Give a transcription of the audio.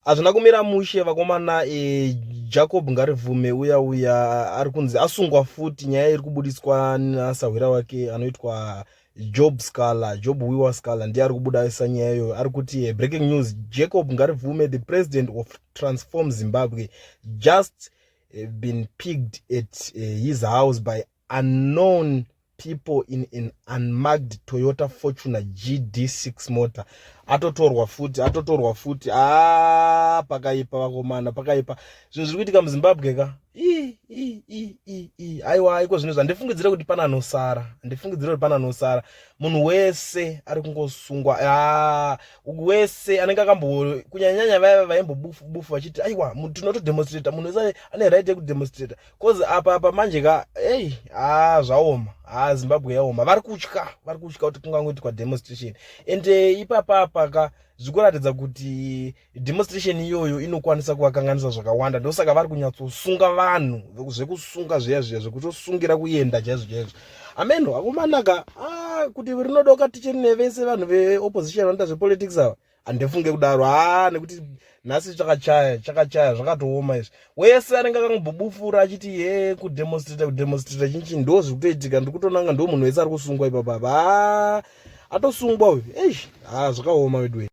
Hazvina kumira mushe vakomana. Jacob Ngarivhume uya ari kunzi asungwa futi. Nyaya iri kubudiswa nasahwira wake anoitwa Job Wiwa Scala ndiye ari kubudisa nyaya iyoyo. Ari kuti breaking news, Jacob Ngarivhume, the president of Transform Zimbabwe, just been picked at his house by unknown people in an unmarked Toyota Fortuner GD6 motor. Atotorwa futi. Pakaipa vakomana, pakaipa. Zvinhu zviri kuitika muZimbabwe ka. Aiwa, aiko zvinhu zvandifungidzira kuti pana anosara. Munhu wese ari kungosungwa. Wese anenge kunyanya vaya vaimbobufu vachiti aiwa tinotodemonstrata, munhu wese ane right yekudemonstrata. Cause apa manje ka zvaoma. Zimbabwe yaoma. Vari kutya kuti kungangoitikwa demonstration. Ende ipapa ka zvikuratidza kuti demonstration iyoyo inokwanisa kuvakanganisa zvakawanda. Ndosaka vari kunyatsosunga vanhu, zvekusunga zviya zvekutosungira kuenda chaizvo. Ameno akomanaka kuti rinodoka tichiri nevese vanhu veopposition vanoita zvepolitics ava. Handifunge kudaro. Nekuti nhasi chakachaya zvakatooma izvi. Wese anenge akangobufura achiti kudemonstrata chinchi ndo zviri kutoitika. Ndikutonanga ndo munhu wese ari kusungwa ipapa. Atosungwa uyu. Zvakaoma wedu.